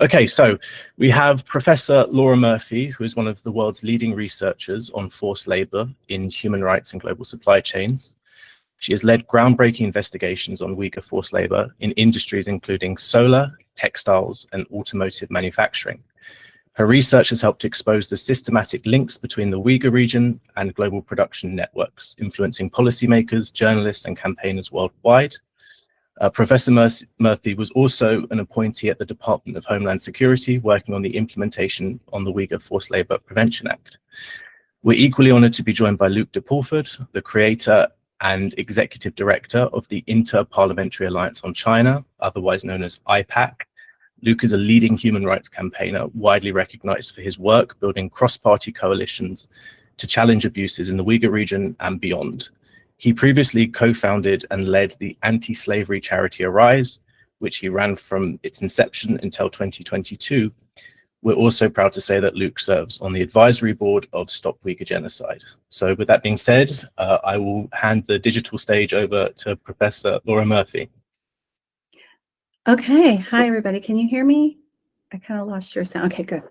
Okay, so we have Professor Laura Murphy, who is one of the world's leading researchers on forced labor in human rights and global supply chains. She has led groundbreaking investigations on Uyghur forced labor in industries including solar, textiles, and automotive manufacturing. Her research has helped expose the systematic links between the Uyghur region and global production networks, influencing policymakers, journalists, and campaigners worldwide. Professor Murthy was also an appointee at the Department of Homeland Security, working on the implementation on the Uyghur Forced Labor Prevention Act. We're equally honored to be joined by Luke de Pulford, the creator and executive director of the Inter-Parliamentary Alliance on China, otherwise known as IPAC. Luke is a leading human rights campaigner, widely recognized for his work building cross-party coalitions to challenge abuses in the Uyghur region and beyond. He previously co-founded and led the anti-slavery charity Arise, which he ran from its inception until 2022. We're also proud to say that Luke serves on the advisory board of Stop Uyghur Genocide. So with that being said, I will hand the digital stage over to Professor Laura Murphy. Okay, hi everybody, can you hear me? I kind of lost your sound, okay, good.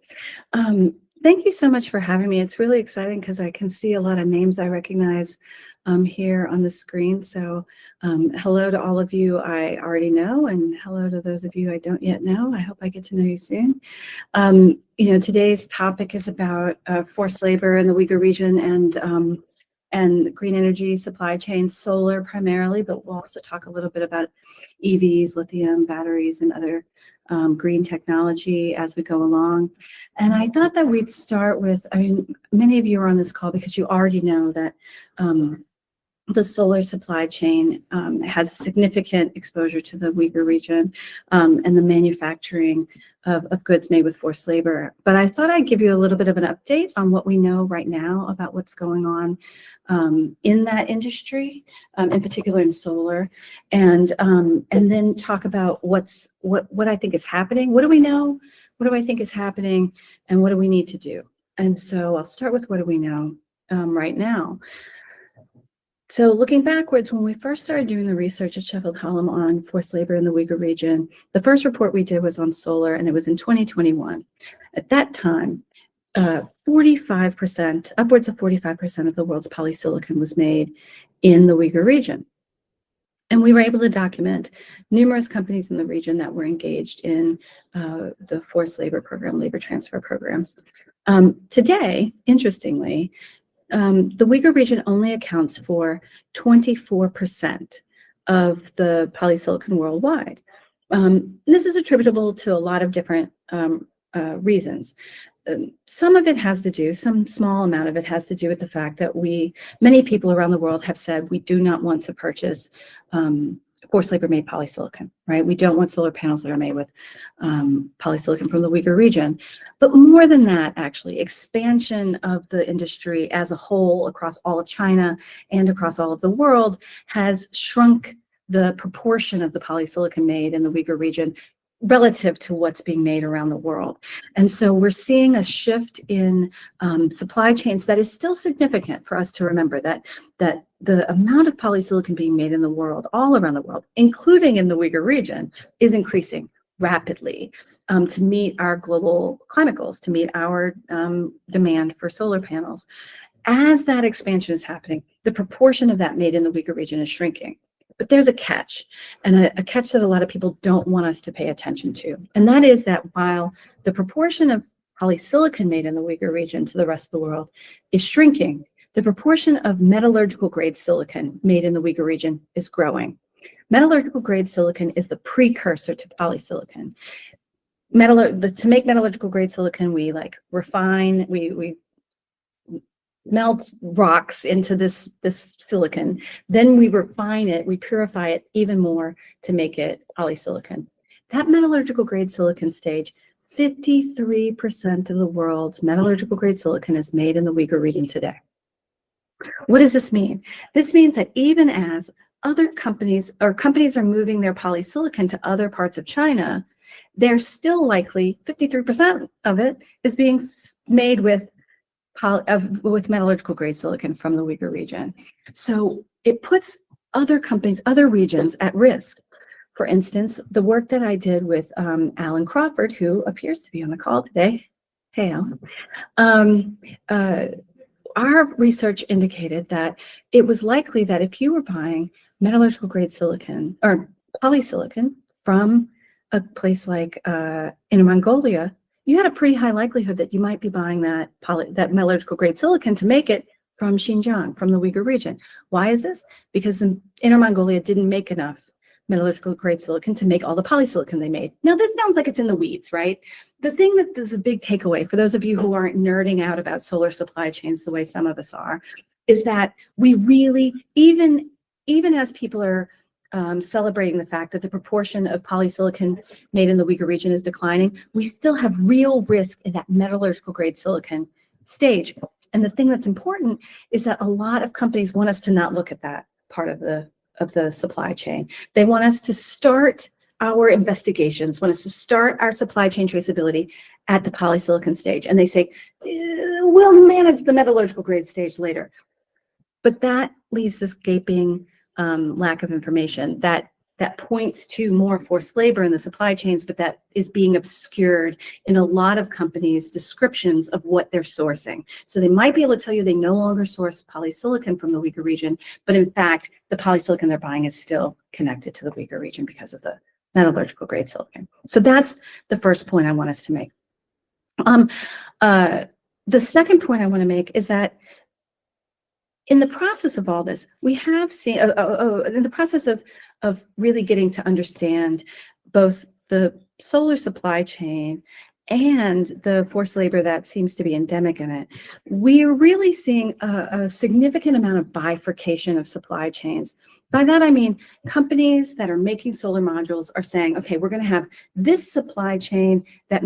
Thank you so much for having me. It's really exciting because I can see a lot of names I recognize here on the screen. So hello to all of you I already know, and hello to those of you I don't yet know. I hope I get to know you soon. You know, today's topic is about forced labor in the Uyghur region and green energy supply chain, solar primarily, but we'll also talk a little bit about EVs, lithium batteries, and other green technology as we go along. And I thought that we'd start with, I mean, many of you are on this call because you already know that the solar supply chain has significant exposure to the Uyghur region and the manufacturing of goods made with forced labor. But I thought I'd give you a little bit of an update on what we know right now about what's going on in that industry, in particular in solar, and then talk about what I think is happening. What do we know? What do I think is happening? And what do we need to do? And so I'll start with what do we know right now. So looking backwards, when we first started doing the research at Sheffield Hallam on forced labor in the Uyghur region, the first report we did was on solar, and it was in 2021. At that time, 45%, upwards of 45% of the world's polysilicon was made in the Uyghur region. And we were able to document numerous companies in the region that were engaged in the forced labor program, labor transfer programs. Today, interestingly, the Uyghur region only accounts for 24% of the polysilicon worldwide. This is attributable to a lot of different reasons. Some of it has to do, some small amount of it has to do with the fact that many people around the world have said we do not want to purchase forced labor made polysilicon, right? We don't want solar panels that are made with polysilicon from the Uyghur region. But more than that, actually, expansion of the industry as a whole across all of China and across all of the world has shrunk the proportion of the polysilicon made in the Uyghur region relative to what's being made around the world. And so we're seeing a shift in supply chains that is still significant for us to remember, that the amount of polysilicon being made in the world, all around the world, including in the Uyghur region, is increasing rapidly to meet our global climate goals, to meet our demand for solar panels. As that expansion is happening, the proportion of that made in the Uyghur region is shrinking. But there's a catch, and a catch that a lot of people don't want us to pay attention to. And that is that while the proportion of polysilicon made in the Uyghur region to the rest of the world is shrinking, the proportion of metallurgical grade silicon made in the Uyghur region is growing. Metallurgical grade silicon is the precursor to polysilicon. To make metallurgical grade silicon, we refine, we melt rocks into this silicon. Then we refine it, we purify it even more to make it polysilicon. That metallurgical grade silicon stage, 53% of the world's metallurgical grade silicon is made in the Uyghur region today. What does this mean? This means that even as other companies are moving their polysilicon to other parts of China, they're still likely 53% of it is being made with metallurgical grade silicon from the Uyghur region. So it puts other companies, other regions at risk For instance, the work that I did with Alan Crawford, who appears to be on the call today. Hey, Alan. Our research indicated that it was likely that if you were buying metallurgical grade silicon or polysilicon from a place like in Mongolia, you had a pretty high likelihood that you might be buying that metallurgical grade silicon to make it from Xinjiang, from the Uyghur region. Why is this? Because Inner Mongolia didn't make enough metallurgical grade silicon to make all the polysilicon they made. Now, this sounds like it's in the weeds, right? The thing that is a big takeaway for those of you who aren't nerding out about solar supply chains the way some of us are, is that we really, even as people are celebrating the fact that the proportion of polysilicon made in the Uyghur region is declining, we still have real risk in that metallurgical grade silicon stage. And the thing that's important is that a lot of companies want us to not look at that part of the supply chain. They want us to start our investigations, want us to start our supply chain traceability at the polysilicon stage. And they say, we'll manage the metallurgical grade stage later. But that leaves this gaping lack of information that points to more forced labor in the supply chains, but that is being obscured in a lot of companies' descriptions of what they're sourcing. So they might be able to tell you they no longer source polysilicon from the Uyghur region, but in fact, the polysilicon they're buying is still connected to the Uyghur region because of the metallurgical grade silicon. So that's the first point I want us to make. The second point I want to make is that in the process of all this, we have seen, in the process of really getting to understand both the solar supply chain and the forced labor that seems to be endemic in it, we are really seeing a significant amount of bifurcation of supply chains. By that, I mean companies that are making solar modules are saying, okay, we're going to have this supply chain that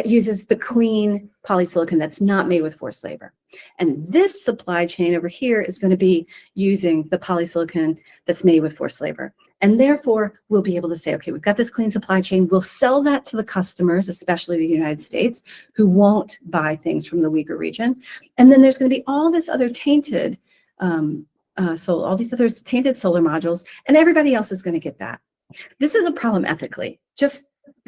uses the clean polysilicon that's not made with forced labor. And this supply chain over here is going to be using the polysilicon that's made with forced labor. And therefore, we'll be able to say, okay, we've got this clean supply chain. We'll sell that to the customers, especially the United States, who won't buy things from the Uyghur region. And then there's going to be all this other tainted, all these other tainted solar modules, and everybody else is going to get that. This is a problem ethically.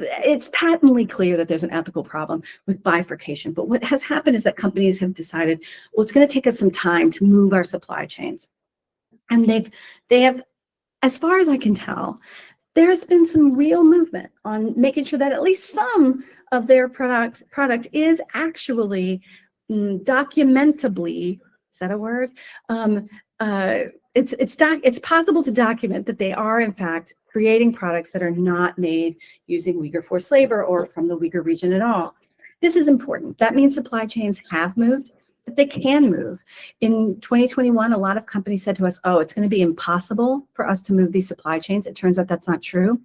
It's patently clear that there's an ethical problem with bifurcation. But what has happened is that companies have decided, well, it's going to take us some time to move our supply chains. And they have, as far as I can tell, there's been some real movement on making sure that at least some of their product is actually documentably, is that a word? It's possible to document that they are in fact creating products that are not made using Uyghur forced labor or from the Uyghur region at all. This is important. That means supply chains have moved, that they can move. In 2021, a lot of companies said to us, oh, it's going to be impossible for us to move these supply chains. It turns out that's not true.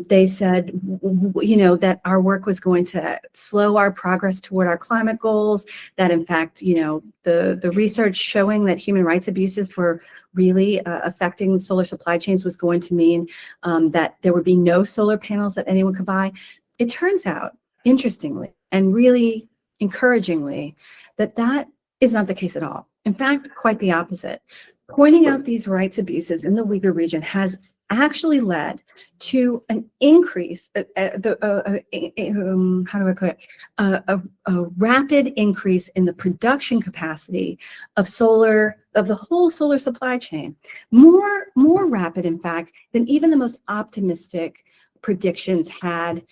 They said, that our work was going to slow our progress toward our climate goals, that in fact, the research showing that human rights abuses were really affecting solar supply chains was going to mean that there would be no solar panels that anyone could buy. It turns out, interestingly, and really encouragingly, that is not the case at all. In fact, quite the opposite. Pointing out these rights abuses in the Uyghur region has actually led to an increase, how do I put it? A rapid increase in the production capacity of the whole solar supply chain. More rapid, in fact, than even the most optimistic predictions had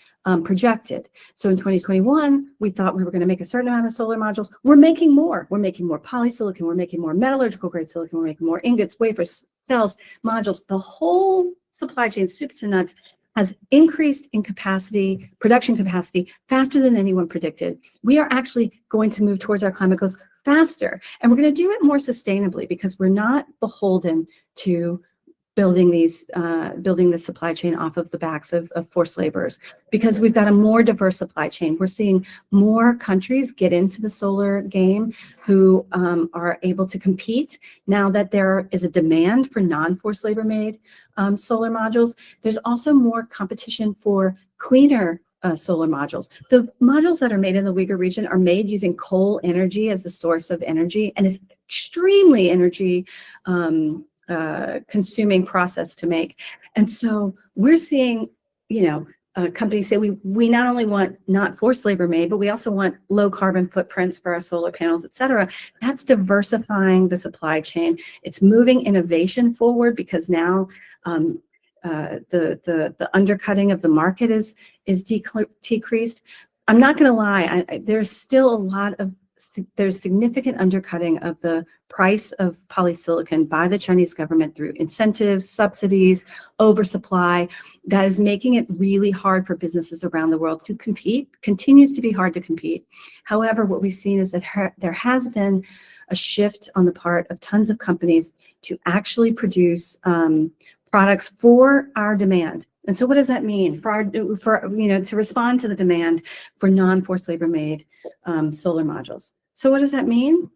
projected. So in 2021, we thought we were going to make a certain amount of solar modules. We're making more. We're making more polysilicon. We're making more metallurgical grade silicon. We're making more ingots, wafers, cells, modules. The whole supply chain, soup to nuts, has increased in capacity, production capacity, faster than anyone predicted. We are actually going to move towards our climate goals faster. And we're going to do it more sustainably because we're not beholden to building the supply chain off of the backs of forced laborers, because we've got a more diverse supply chain. We're seeing more countries get into the solar game who are able to compete now that there is a demand for non-forced labor made solar modules. There's also more competition for cleaner solar modules. The modules that are made in the Uyghur region are made using coal energy as the source of energy, and it's extremely energy consuming process to make. And so we're seeing, companies say we not only want not forced labor made, but we also want low carbon footprints for our solar panels, et cetera. That's diversifying the supply chain. It's moving innovation forward because now the undercutting of the market is decreased. I'm not going to lie, there's still there's significant undercutting of the price of polysilicon by the Chinese government through incentives, subsidies, oversupply. That is making it really hard for businesses around the world to compete, continues to be hard to compete. However, what we've seen is that there has been a shift on the part of tons of companies to actually produce products for our demand. And so what does that mean to respond to the demand for non-forced labor made solar modules? So what does that mean?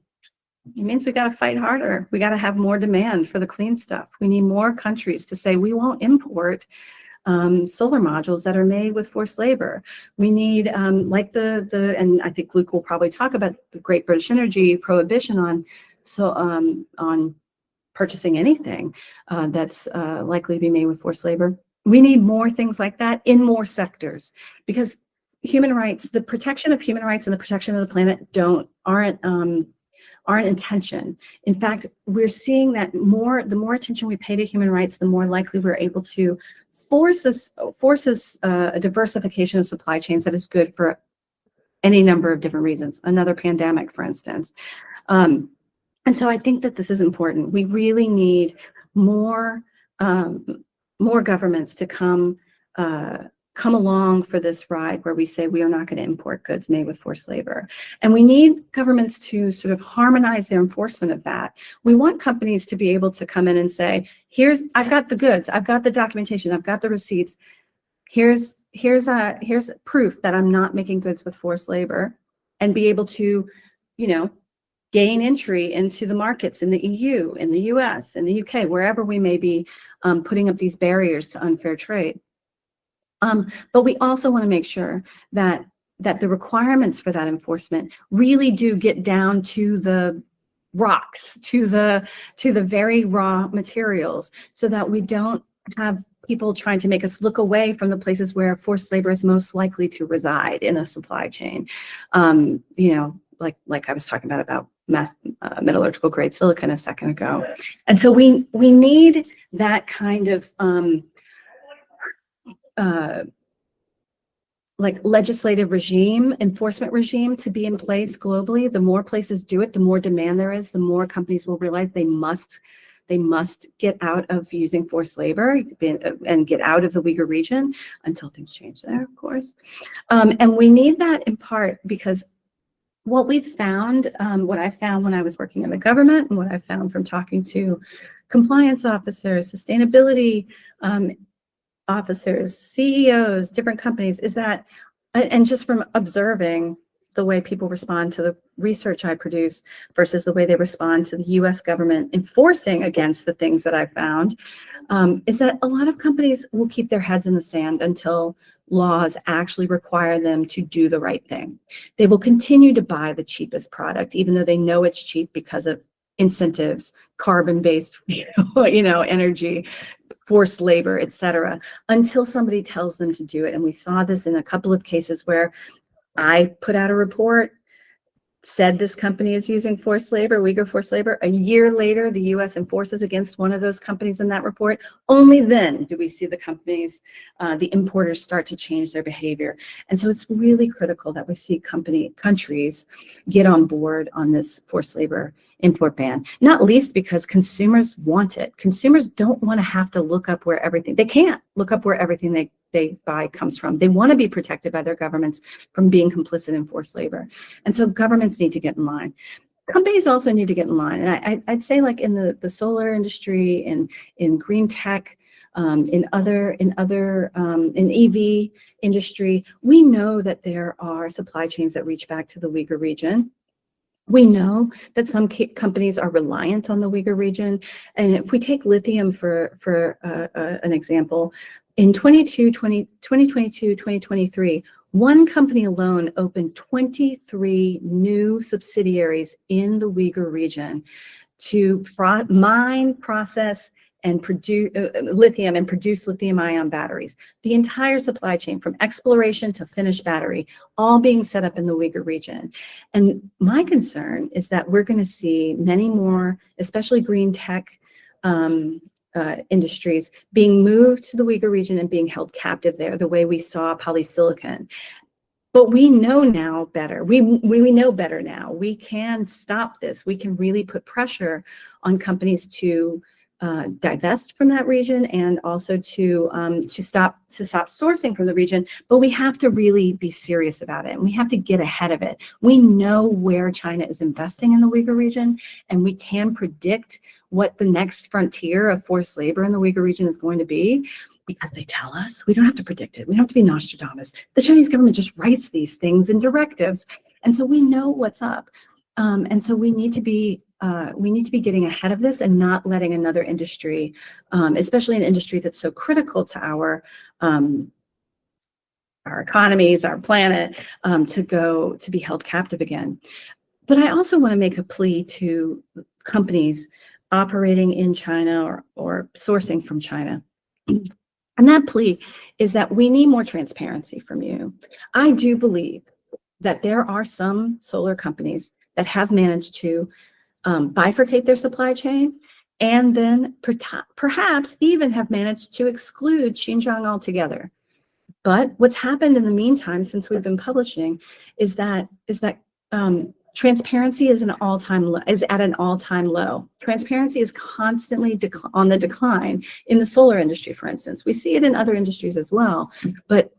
It means we got to fight harder. We got to have more demand for the clean stuff. We need more countries to say we won't import solar modules that are made with forced labor. We need and I think Luke will probably talk about the Great British Energy prohibition on purchasing anything that's likely to be made with forced labor. We need more things like that in more sectors, because human rights, the protection of human rights and the protection of the planet aren't in tension. In fact, we're seeing that the more attention we pay to human rights, the more likely we're able to force a diversification of supply chains that is good for any number of different reasons. Another pandemic, for instance. And so I think that this is important. We really need more governments to come along for this ride where we say we are not going to import goods made with forced labor. And we need governments to sort of harmonize their enforcement of that. We want companies to be able to come in and say, I've got the goods, I've got the documentation, I've got the receipts. Here's proof that I'm not making goods with forced labor, and be able to, gain entry into the markets in the EU, in the US, in the UK, wherever we may be putting up these barriers to unfair trade. But we also want to make sure that the requirements for that enforcement really do get down to the rocks, to the very raw materials, so that we don't have people trying to make us look away from the places where forced labor is most likely to reside in a supply chain. Like I was talking about metallurgical grade silicon a second ago. And so we need that kind of legislative regime, enforcement regime to be in place globally. The more places do it, the more demand there is, the more companies will realize they must get out of using forced labor and get out of the Uyghur region until things change there, of course. And we need that in part because what we've found, what I found when I was working in the government, and what I found from talking to compliance officers, sustainability officers, CEOs, different companies, is that, and just from observing the way people respond to the research I produce versus the way they respond to the US government enforcing against the things that I found, is that a lot of companies will keep their heads in the sand until laws actually require them to do the right thing. They will continue to buy the cheapest product, even though they know it's cheap because of incentives, carbon-based, energy, forced labor, et cetera, until somebody tells them to do it. And we saw this in a couple of cases where I put out a report, said this company is using forced labor, Uyghur forced labor. A year later, the US enforces against one of those companies in that report. Only then do we see the companies, the importers, start to change their behavior. And so it's really critical that we see countries get on board on this forced labor import ban, not least because consumers want it. Consumers don't want to have to look up where everything, they can't look up where everything they buy comes from. They want to be protected by their governments from being complicit in forced labor. And so governments need to get in line. Companies also need to get in line. And I'd say, like in the solar industry, in green tech, in EV industry, we know that there are supply chains that reach back to the Uyghur region. We know that some companies are reliant on the Uyghur region. And if we take lithium for an example, in 2022, 2023, one company alone opened 23 new subsidiaries in the Uyghur region to mine, process, and produce lithium and produce lithium-ion batteries. The entire supply chain, from exploration to finished battery, all being set up in the Uyghur region. And my concern is that we're going to see many more, especially green tech industries, being moved to the Uyghur region and being held captive there, the way we saw polysilicon. But we know now better. We know better now. We can stop this. We can really put pressure on companies to divest from that region, and also to stop sourcing from the region. But we have to really be serious about it, and we have to get ahead of it. We know where China is investing in the Uyghur region, and we can predict what the next frontier of forced labor in the Uyghur region is going to be, because they tell us. We don't have to predict it. We don't have to be Nostradamus. The Chinese government just writes these things in directives, and so we know what's up. And so we need to be getting ahead of this and not letting another industry, especially an industry that's so critical to our economies, our planet, to be held captive again. But I also want to make a plea to companies operating in China or sourcing from China. And that plea is that we need more transparency from you. I do believe that there are some solar companies that have managed to bifurcate their supply chain, and then perhaps even have managed to exclude Xinjiang altogether. But what's happened in the meantime, since we've been publishing, is that transparency is at an all-time low. Transparency is constantly on the decline in the solar industry, for instance. We see it in other industries as well, but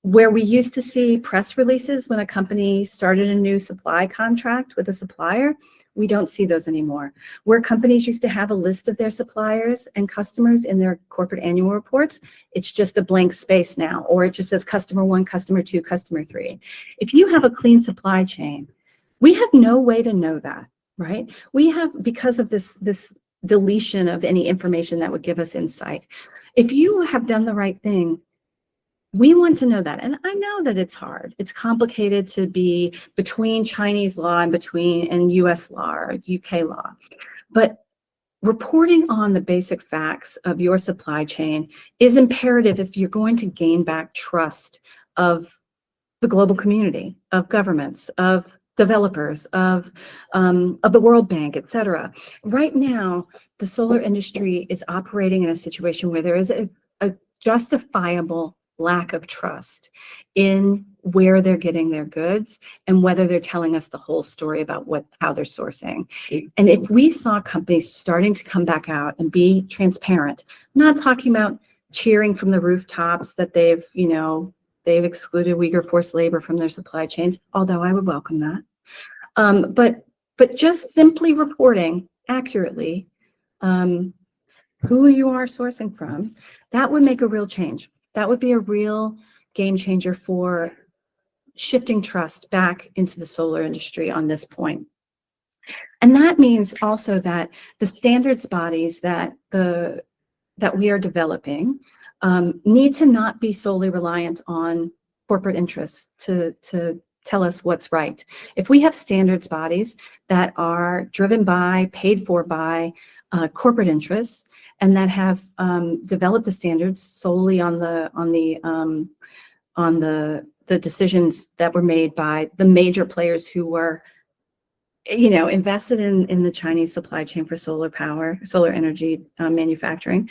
where we used to see press releases when a company started a new supply contract with a supplier, we don't see those anymore. Where companies used to have a list of their suppliers and customers in their corporate annual reports, it's just a blank space now, or it just says customer 1, customer 2, customer 3. If you have a clean supply chain, we have no way to know that, right? We have, because of this deletion of any information that would give us insight. If you have done the right thing, we want to know that. And I know that it's hard. It's complicated to be between Chinese law and US law or UK law. But reporting on the basic facts of your supply chain is imperative if you're going to gain back trust of the global community, of governments, of developers, of the World Bank, et cetera. Right now, the solar industry is operating in a situation where there is a justifiable lack of trust in where they're getting their goods and whether they're telling us the whole story about how they're sourcing. And if we saw companies starting to come back out and be transparent, not talking about cheering from the rooftops that they've excluded Uyghur forced labor from their supply chains, although I would welcome that. But just simply reporting accurately who you are sourcing from, that would make a real change. That would be a real game changer for shifting trust back into the solar industry on this point. And that means also that the standards bodies that we are developing need to not be solely reliant on corporate interests to tell us what's right. If we have standards bodies that are driven by, paid for by corporate interests, and that have developed the standards solely on the decisions that were made by the major players who were, invested in the Chinese supply chain for solar energy manufacturing,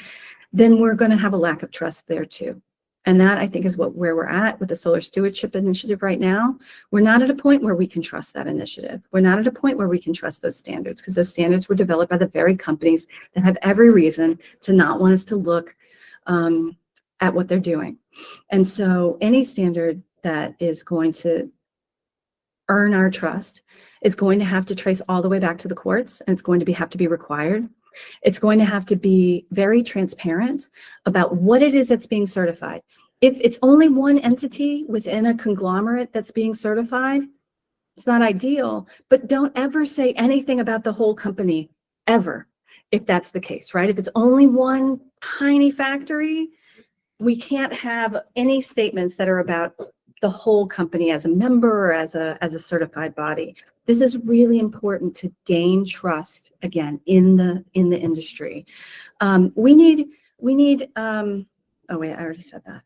then we're going to have a lack of trust there too. And that, I think, is where we're at with the Solar Stewardship Initiative right now. We're not at a point where we can trust that initiative. We're not at a point where we can trust those standards, because those standards were developed by the very companies that have every reason to not want us to look at what they're doing. And so any standard that is going to earn our trust is going to have to trace all the way back to the courts, and it's going to have to be required. It's going to have to be very transparent about what it is that's being certified. If it's only one entity within a conglomerate that's being certified, it's not ideal, but don't ever say anything about the whole company, ever, if that's the case, right? If it's only one tiny factory, we can't have any statements that are about the whole company as a member or as a certified body. This is really important to gain trust again in the industry. We need oh wait, I already said that.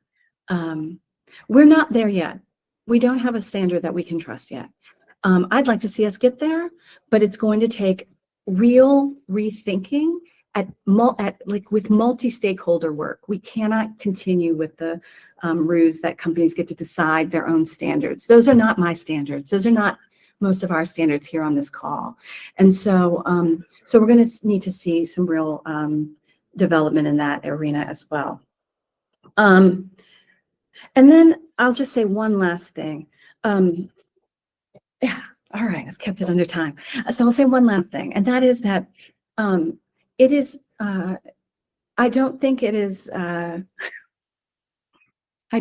We're not there yet. We don't have a standard that we can trust yet. I'd like to see us get there, but it's going to take real rethinking with multi-stakeholder work. We cannot continue with the ruse that companies get to decide their own standards. Those are not my standards. Those are not most of our standards here on this call. And so, so we're going to need to see some real development in that arena as well. And then I'll just say one last thing. Yeah, all right, I've kept it under time. So I'll say one last thing, and that is that it is, I don't think it is, I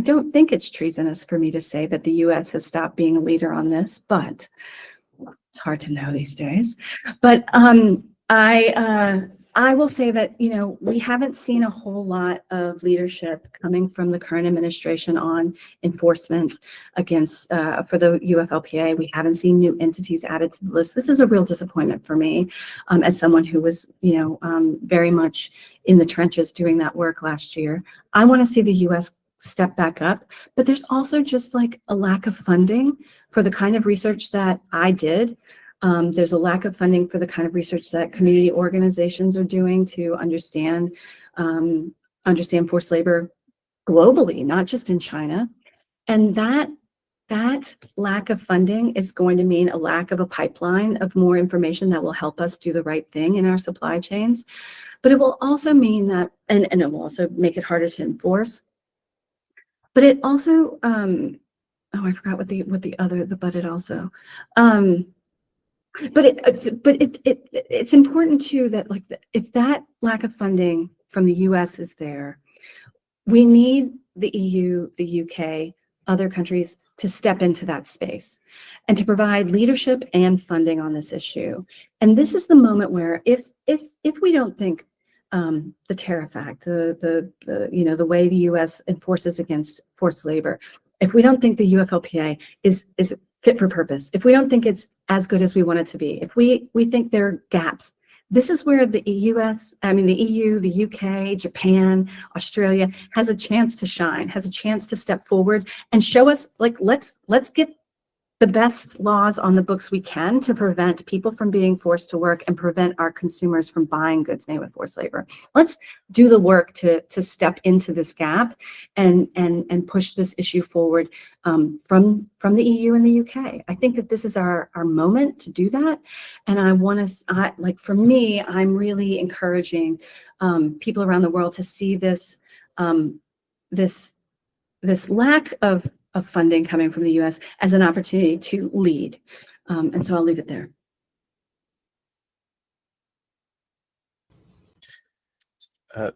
don't think it's treasonous for me to say that the US has stopped being a leader on this, but it's hard to know these days. But I will say that, you know, we haven't seen a whole lot of leadership coming from the current administration on enforcement against, for the UFLPA. We haven't seen new entities added to the list. This is a real disappointment for me as someone who was, you know, very much in the trenches doing that work last year. I want to see the US step back up, but there's also just like a lack of funding for the kind of research that I did. There's a lack of funding for the kind of research that community organizations are doing to understand forced labor globally, not just in China. And that lack of funding is going to mean a lack of a pipeline of more information that will help us do the right thing in our supply chains. But it will also mean that, and it will also make it harder to enforce. But it also, oh, I forgot what but it also. But it's important too that like if that lack of funding from the US is there, we need the EU, the UK, other countries to step into that space and to provide leadership and funding on this issue. And this is the moment where if we don't think the Tariff Act, the you know, the way the US enforces against forced labor, if we don't think the UFLPA is fit for purpose, if we don't think it's as good as we want it to be, if we think there are gaps, this is where the US, I mean the EU, the UK, Japan, Australia has a chance to shine, has a chance to step forward and show us like let's get the best laws on the books we can to prevent people from being forced to work and prevent our consumers from buying goods made with forced labor. Let's do the work to step into this gap and push this issue forward from the EU and the UK. I think that this is our moment to do that. And I want to, like for me, I'm really encouraging people around the world to see this, this lack of funding coming from the US as an opportunity to lead. And so I'll leave it there.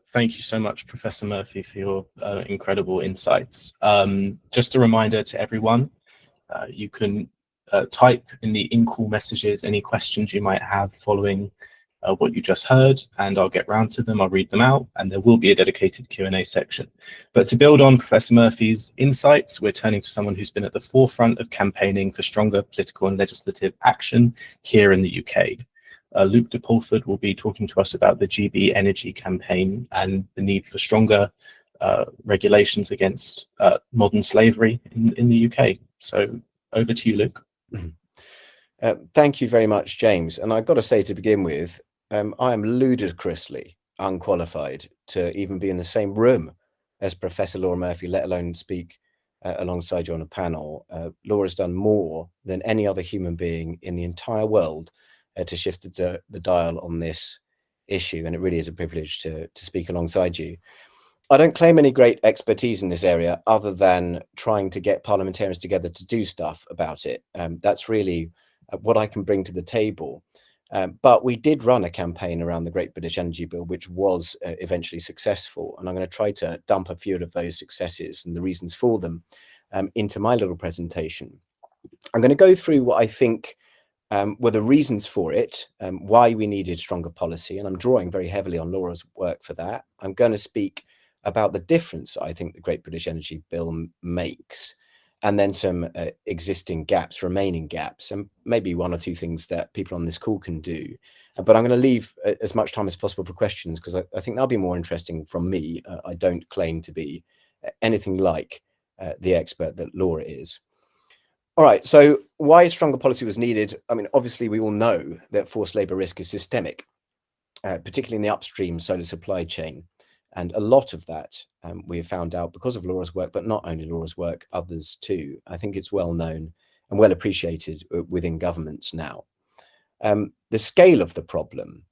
Thank you so much, Professor Murphy, for your incredible insights. Just a reminder to everyone, you can type in the in-call messages any questions you might have following what you just heard, and I'll get round to them, I'll read them out, and there will be a dedicated Q&A section. But to build on Professor Murphy's insights, we're turning to someone who's been at the forefront of campaigning for stronger political and legislative action here in the UK. Luke de Pulford will be talking to us about the GB Energy campaign and the need for stronger regulations against modern slavery in the UK. So over to you, Luke. Thank you very much, James. And I've got to say to begin with, I am ludicrously unqualified to even be in the same room as Professor Laura Murphy, let alone speak alongside you on a panel. Laura's done more than any other human being in the entire world to shift the dial on this issue, and it really is a privilege to speak alongside you. I don't claim any great expertise in this area other than trying to get parliamentarians together to do stuff about it. That's really what I can bring to the table. But we did run a campaign around the Great British Energy Bill, which was eventually successful. And I'm going to try to dump a few of those successes and the reasons for them into my little presentation. I'm going to go through what I think were the reasons for it, why we needed stronger policy. And I'm drawing very heavily on Laura's work for that. I'm going to speak about the difference I think the Great British Energy Bill makes. and then some existing gaps, remaining gaps, and maybe one or two things that people on this call can do. But I'm going to leave as much time as possible for questions, because I think that'll be more interesting from me. I don't claim to be anything like the expert that Laura is. All right, so why stronger policy was needed? I mean, obviously, we all know that forced labor risk is systemic, particularly in the upstream solar supply chain. And a lot of that we have found out because of Laura's work, but not only Laura's work, others too. I think it's well known and well appreciated within governments now. The scale of the problem,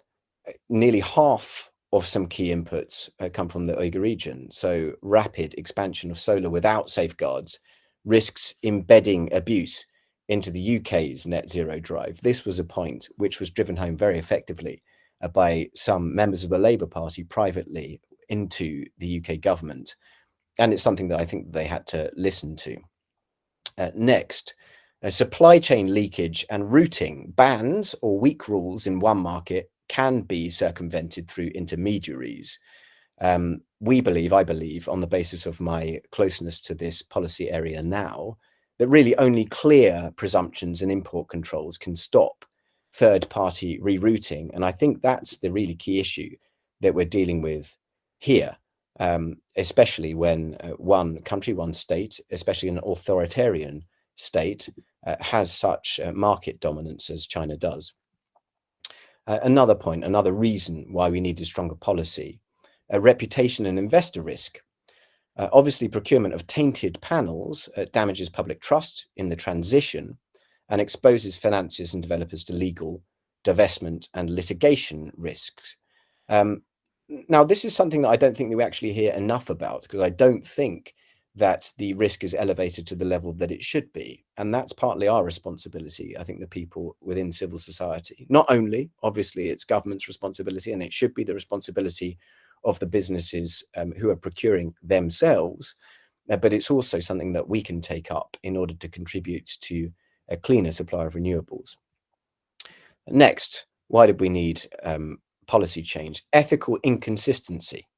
nearly half of some key inputs come from the Uyghur region. So rapid expansion of solar without safeguards risks embedding abuse into the UK's net zero drive. This was a point which was driven home very effectively by some members of the Labour Party privately into the UK government. And it's something that I think they had to listen to. Next, supply chain leakage and routing. Bans or weak rules in one market can be circumvented through intermediaries. I believe, on the basis of my closeness to this policy area now, that really only clear presumptions and import controls can stop third-party rerouting. And I think that's the really key issue that we're dealing with here, especially when one country, one state, especially an authoritarian state, has such market dominance as China does. Another point, another reason why we need a stronger policy, reputation and investor risk. Obviously, procurement of tainted panels damages public trust in the transition and exposes financiers and developers to legal, divestment and litigation risks. Now, this is something that I don't think that we actually hear enough about, because I don't think that the risk is elevated to the level that it should be. And that's partly our responsibility, I think, the people within civil society. Not only, obviously, it's government's responsibility, and it should be the responsibility of the businesses who are procuring themselves, but it's also something that we can take up in order to contribute to a cleaner supply of renewables. Next, why did we need policy change? Ethical inconsistency.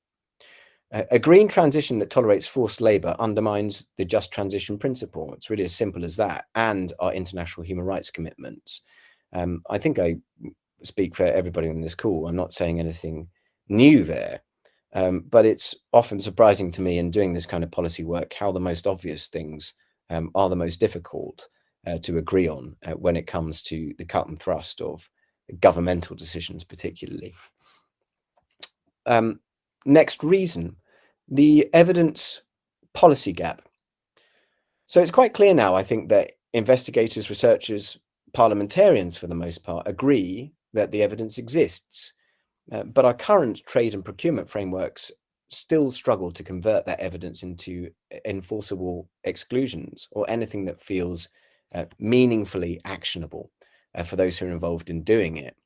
A green transition that tolerates forced labor undermines the just transition principle. It's really as simple as that, and our international human rights commitments. I think I speak for everybody on this call. I'm not saying anything new there, but it's often surprising to me in doing this kind of policy work how the most obvious things are the most difficult to agree on when it comes to the cut and thrust of governmental decisions, particularly. Next reason, the evidence policy gap. So it's quite clear now, I think, that investigators, researchers, parliamentarians, for the most part, agree that the evidence exists. But our current trade and procurement frameworks still struggle to convert that evidence into enforceable exclusions or anything that feels meaningfully actionable for those who are involved in doing it.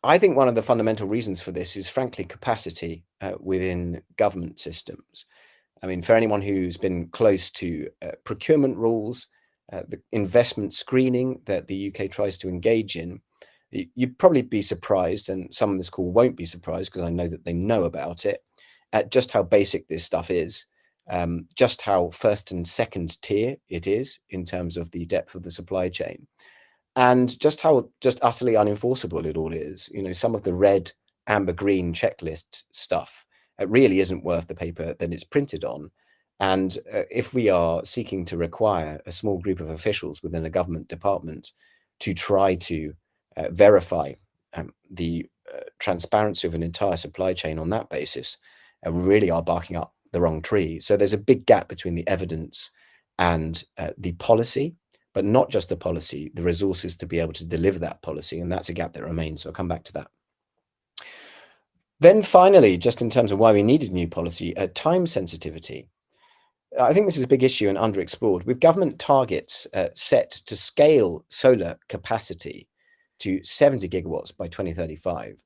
I think one of the fundamental reasons for this is, frankly, capacity within government systems. I mean, for anyone who's been close to procurement rules, the investment screening that the UK tries to engage in, you'd probably be surprised, and some of this call won't be surprised because I know that they know about it, at just how basic this stuff is, just how first and second tier it is in terms of the depth of the supply chain, and just how utterly unenforceable it all is. You know, some of the red, amber, green checklist stuff, it really isn't worth the paper that it's printed on. And if we are seeking to require a small group of officials within a government department to try to verify the transparency of an entire supply chain on that basis, we really are barking up the wrong tree. So there's a big gap between the evidence and the policy, but not just the policy, the resources to be able to deliver that policy. And that's a gap that remains. So I'll come back to that. Then finally, just in terms of why we needed new policy, time sensitivity. I think this is a big issue and underexplored. With government targets set to scale solar capacity to 70 gigawatts by 2035,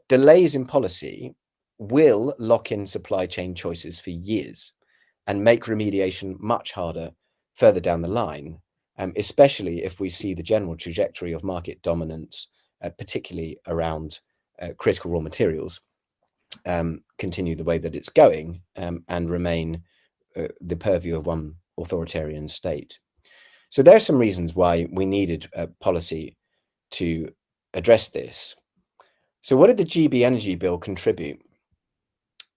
delays in policy will lock in supply chain choices for years and make remediation much harder further down the line, especially if we see the general trajectory of market dominance, particularly around critical raw materials, continue the way that it's going and remain the purview of one authoritarian state. So there are some reasons why we needed a policy to address this. So what did the GB Energy Bill contribute?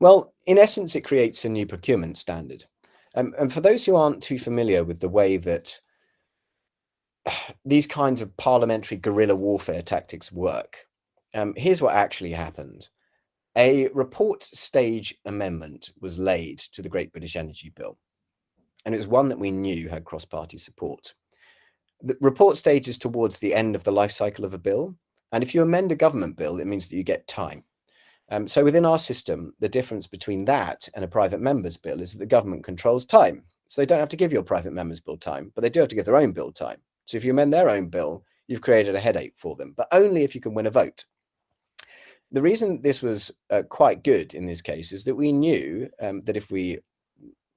Well, in essence, it creates a new procurement standard. And for those who aren't too familiar with the way that these kinds of parliamentary guerrilla warfare tactics work, here's what actually happened. A report stage amendment was laid to the Great British Energy Bill, and it was one that we knew had cross-party support. The report stage is towards the end of the life cycle of a bill, and if you amend a government bill, it means that you get time. So within our system, the difference between that and a private member's bill is that the government controls time. So they don't have to give your private member's bill time, but they do have to give their own bill time. So if you amend their own bill, you've created a headache for them, but only if you can win a vote. The reason this was quite good in this case is that we knew that if we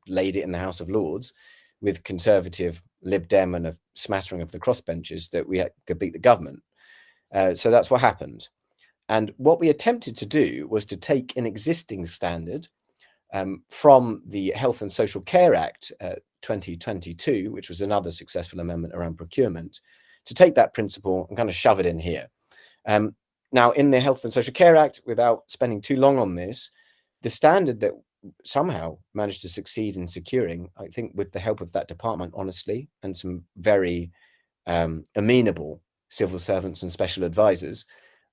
laid it in the House of Lords with Conservative, Lib Dem and a smattering of the crossbenchers, that we could beat the government. So that's what happened. And what we attempted to do was to take an existing standard from the Health and Social Care Act 2022, which was another successful amendment around procurement, to take that principle and kind of shove it in here. Now, in the Health and Social Care Act, without spending too long on this, the standard that somehow managed to succeed in securing, I think with the help of that department, honestly, and some very amenable civil servants and special advisors,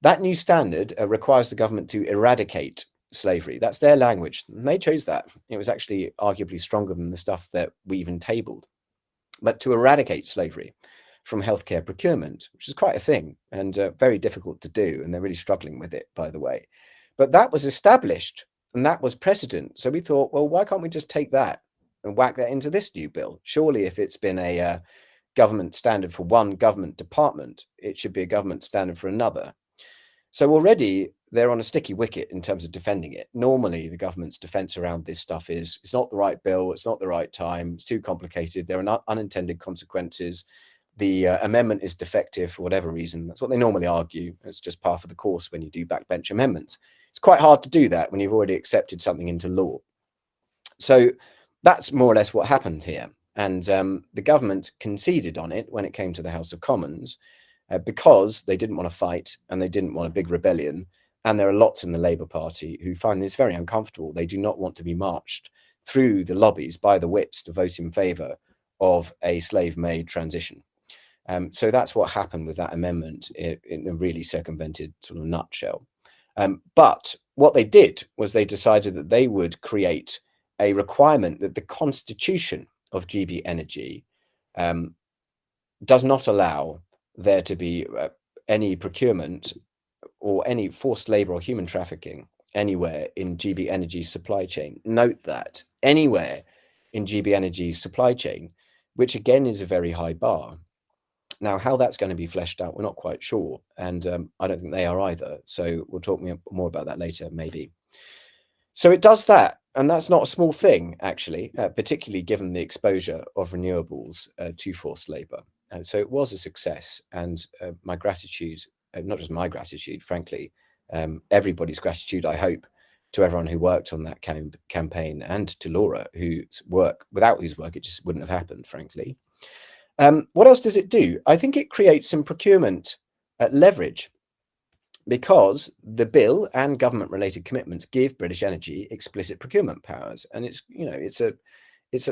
that new standard requires the government to eradicate slavery. That's their language. And they chose that. It was actually arguably stronger than the stuff that we even tabled. But to eradicate slavery from healthcare procurement, which is quite a thing and very difficult to do. And they're really struggling with it, by the way. But that was established and that was precedent. So we thought, well, why can't we just take that and whack that into this new bill? Surely if it's been a government standard for one government department, it should be a government standard for another. So already they're on a sticky wicket in terms of defending it. Normally, the government's defense around this stuff is it's not the right bill, it's not the right time, it's too complicated, there are unintended consequences, the amendment is defective for whatever reason. That's what they normally argue. It's just par for the course when you do backbench amendments. It's quite hard to do that when you've already accepted something into law. So that's more or less what happened here. And the government conceded on it when it came to the House of Commons, because they didn't want to fight and they didn't want a big rebellion. And there are lots in the Labour Party who find this very uncomfortable. They do not want to be marched through the lobbies by the whips to vote in favour of a slave-made transition. So that's what happened with that amendment in a really circumvented sort of nutshell. But what they did was they decided that they would create a requirement that the constitution of GB Energy does not allow there to be any procurement or any forced labor or human trafficking anywhere in GB Energy's supply chain. Note that anywhere in GB Energy's supply chain, which again is a very high bar. Now, how that's going to be fleshed out, we're not quite sure. And I don't think they are either. So we'll talk more about that later, maybe. So it does that. And that's not a small thing, actually, particularly given the exposure of renewables to forced labor. So it was a success, and my gratitude, not just my gratitude, frankly, everybody's gratitude, I hope, to everyone who worked on that campaign, and to Laura, without whose work it just wouldn't have happened, frankly. What else does it do? I think it creates some procurement leverage, because the bill and government-related commitments give British Energy explicit procurement powers, and it's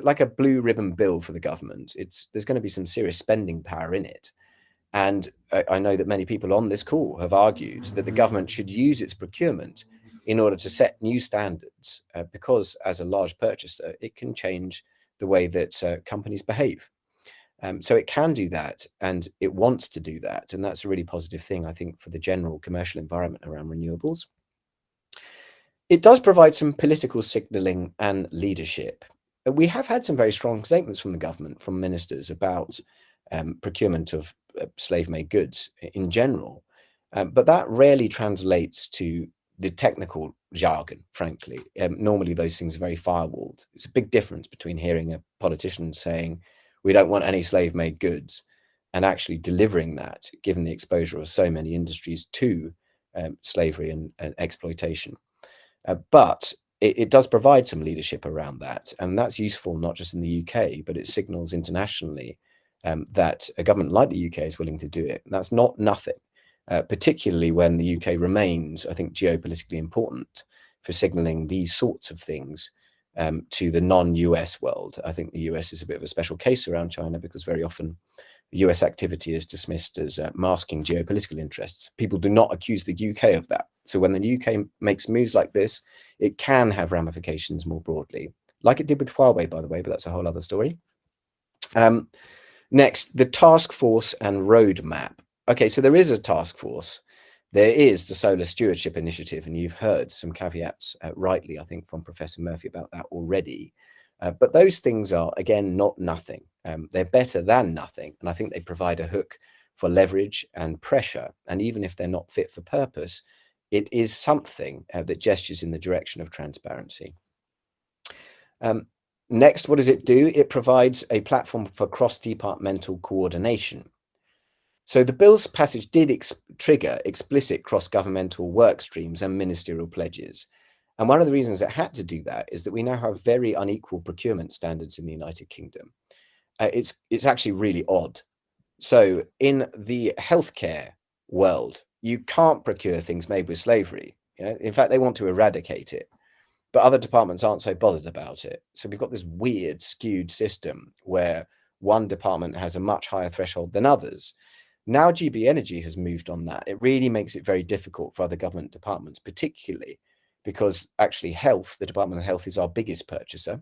like a blue ribbon bill for the government. There's going to be some serious spending power in it. And I know that many people on this call have argued that the government should use its procurement in order to set new standards, because as a large purchaser, it can change the way that companies behave. So it can do that, and it wants to do that. And that's a really positive thing, I think, for the general commercial environment around renewables. It does provide some political signalling and leadership. We have had some very strong statements from the government, from ministers, about procurement of slave-made goods in general. But that rarely translates to the technical jargon, frankly. Normally, those things are very firewalled. It's a big difference between hearing a politician saying, we don't want any slave-made goods, and actually delivering that, given the exposure of so many industries to slavery and exploitation. But it does provide some leadership around that, and that's useful not just in the UK, but it signals internationally that a government like the UK is willing to do it. And that's not nothing, particularly when the UK remains, I think, geopolitically important for signaling these sorts of things to the non-US world. I think the US is a bit of a special case around China because very often US activity is dismissed as masking geopolitical interests. People do not accuse the UK of that. So when the UK makes moves like this, it can have ramifications more broadly, like it did with Huawei, by the way, but that's a whole other story. Next, the task force and roadmap. Okay, so there is a task force. There is the Solar Stewardship Initiative, and you've heard some caveats rightly, I think, from Professor Murphy about that already. But those things are, again, not nothing. They're better than nothing, and I think they provide a hook for leverage and pressure. And even if they're not fit for purpose, it is something that gestures in the direction of transparency. Next, what does it do? It provides a platform for cross-departmental coordination. So the bill's passage did trigger explicit cross-governmental work streams and ministerial pledges. And one of the reasons it had to do that is that we now have very unequal procurement standards in the United Kingdom. It's actually really odd. So in the healthcare world, you can't procure things made with slavery. In fact, they want to eradicate it. But other departments aren't so bothered about it. So we've got this weird skewed system where one department has a much higher threshold than others. Now GB Energy has moved on that. It really makes it very difficult for other government departments, particularly because actually health, the Department of Health is our biggest purchaser,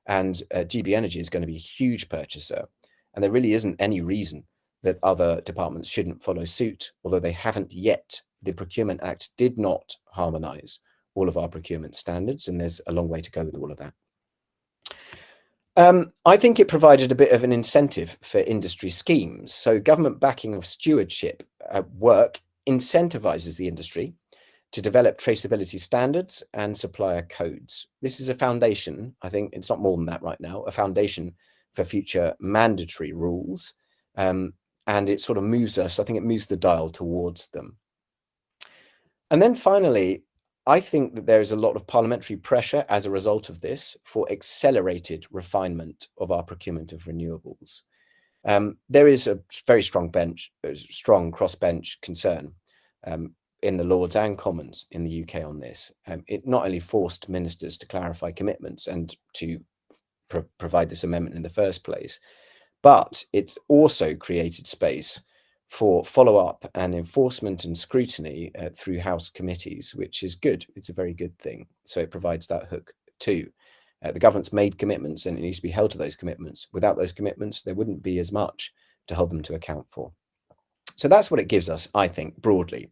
and GB Energy is going to be a huge purchaser. And there really isn't any reason that other departments shouldn't follow suit, although they haven't yet. The Procurement Act did not harmonise all of our procurement standards, and there's a long way to go with all of that. I think it provided a bit of an incentive for industry schemes. So government backing of stewardship work incentivizes the industry to develop traceability standards and supplier codes. This is a foundation, I think it's not more than that right now, a foundation for future mandatory rules. And it sort of moves us, I think it moves the dial towards them. And then finally, I think that there is a lot of parliamentary pressure as a result of this for accelerated refinement of our procurement of renewables. There is a very strong crossbench concern in the Lords and Commons in the UK on this. It not only forced ministers to clarify commitments and to provide this amendment in the first place, but it also created space for follow-up and enforcement and scrutiny through House committees, which is good. It's a very good thing. So it provides that hook too. The government's made commitments and it needs to be held to those commitments. Without those commitments, there wouldn't be as much to hold them to account for. So that's what it gives us, I think, broadly.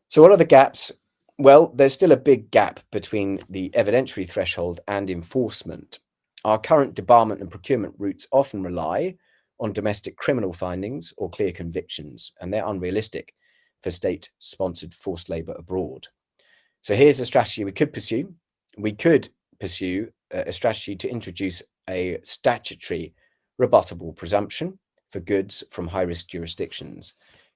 So what are the gaps? Well, there's still a big gap between the evidentiary threshold and enforcement. Our current debarment and procurement routes often rely on domestic criminal findings or clear convictions, and they're unrealistic for state-sponsored forced labour abroad. So here's a strategy we could pursue. We could pursue a strategy to introduce a statutory rebuttable presumption for goods from high-risk jurisdictions.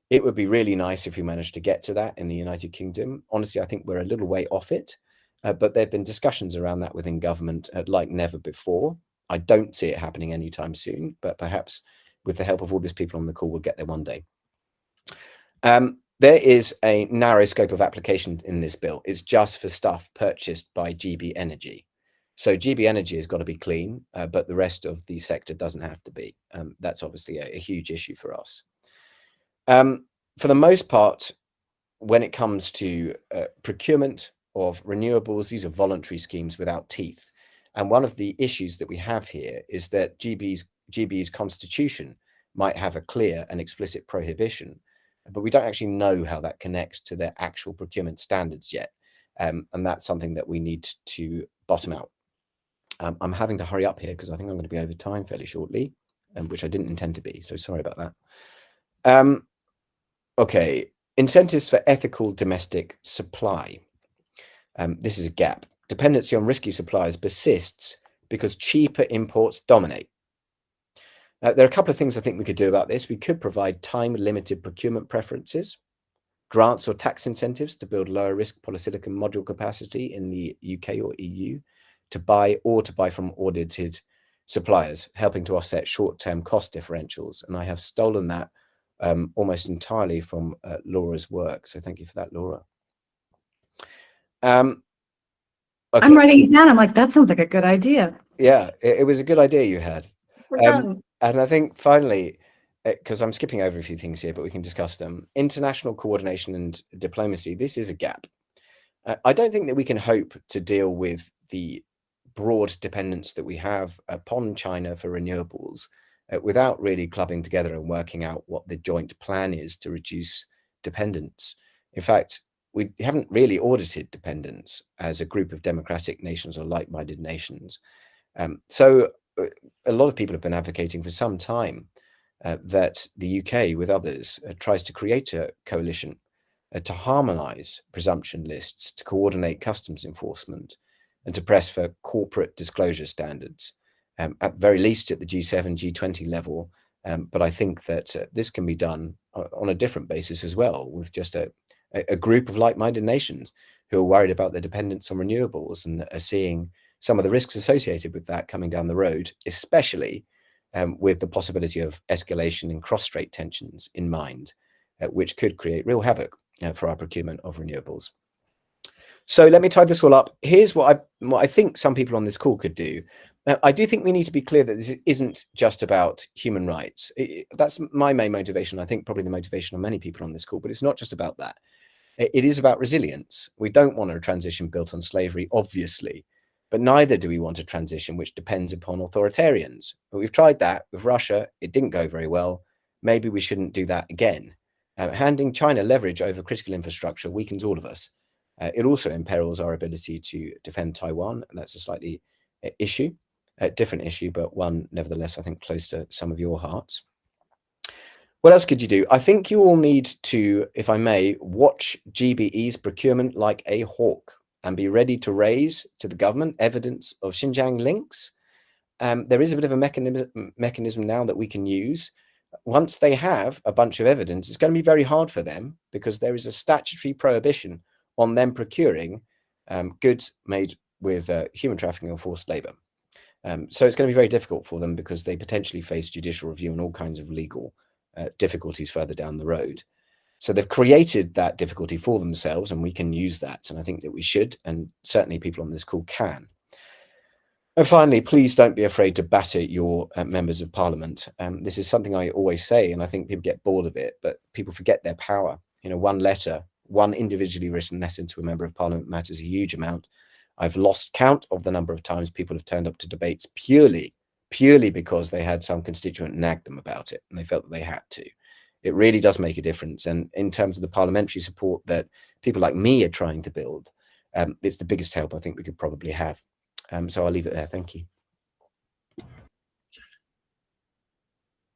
It would be really nice if we managed to get to that in the United Kingdom. Honestly, I think we're a little way off it, but there have been discussions around that within government like never before. I don't see it happening anytime soon, but perhaps with the help of all these people on the call, we'll get there one day. There is a narrow scope of application in this bill. It's just for stuff purchased by GB Energy. So GB Energy has got to be clean, but the rest of the sector doesn't have to be. That's obviously a huge issue for us. For the most part, when it comes to procurement of renewables, these are voluntary schemes without teeth. And one of the issues that we have here is that GB's constitution might have a clear and explicit prohibition, but we don't actually know how that connects to their actual procurement standards yet. And that's something that we need to bottom out. I'm having to hurry up here because I think I'm going to be over time fairly shortly, which I didn't intend to be, so sorry about that. Okay, incentives for ethical domestic supply. This is a gap. Dependency on risky suppliers persists because cheaper imports dominate. There are a couple of things I think we could do about this. We could provide time-limited procurement preferences, grants or tax incentives to build lower risk polysilicon module capacity in the UK or EU, to buy from audited suppliers, helping to offset short-term cost differentials. And I have stolen that almost entirely from Laura's work. So thank you for that, Laura. Okay. I'm writing it down. I'm like, that sounds like a good idea. Yeah, it was a good idea you had. We're done. And I think finally, because I'm skipping over a few things here, but we can discuss them. International coordination and diplomacy, this is a gap. I don't think that we can hope to deal with the broad dependence that we have upon China for renewables without really clubbing together and working out what the joint plan is to reduce dependence. In fact, we haven't really audited dependence as a group of democratic nations or like-minded nations. So a lot of people have been advocating for some time that the UK, with others, tries to create a coalition to harmonise presumption lists, to coordinate customs enforcement, and to press for corporate disclosure standards, at very least at the G7, G20 level. But I think that this can be done on a different basis as well, with just a group of like-minded nations who are worried about their dependence on renewables and are seeing some of the risks associated with that coming down the road, especially with the possibility of escalation in cross-strait tensions in mind, which could create real havoc for our procurement of renewables. So let me tie this all up. Here's what I think some people on this call could do. Now, I do think we need to be clear that this isn't just about human rights. That's my main motivation. I think probably the motivation of many people on this call, but it's not just about that. It is about resilience. We don't want a transition built on slavery, obviously, but neither do we want a transition which depends upon authoritarians. We've tried that with Russia. It didn't go very well. Maybe we shouldn't do that again. Handing China leverage over critical infrastructure weakens all of us. It also imperils our ability to defend Taiwan, and that's a slightly different issue, but one nevertheless, I think, close to some of your hearts. What else could you do? I think you all need to, if I may, watch GBE's procurement like a hawk and be ready to raise to the government evidence of Xinjiang links. There is a bit of a mechanism now that we can use. Once they have a bunch of evidence, it's going to be very hard for them because there is a statutory prohibition on them procuring goods made with human trafficking or forced labor. So it's going to be very difficult for them because they potentially face judicial review and all kinds of legal difficulties further down the road. So they've created that difficulty for themselves, and we can use that. And I think that we should, and certainly people on this call can. And finally, please don't be afraid to batter your members of parliament. This is something I always say, and I think people get bored of it, but people forget their power. You know, one letter, one individually written letter to a member of parliament matters a huge amount. I've lost count of the number of times people have turned up to debates purely because they had some constituent nag them about it and they felt that they had to. It really does make a difference. And in terms of the parliamentary support that people like me are trying to build, it's the biggest help I think we could probably have. So I'll leave it there. Thank you.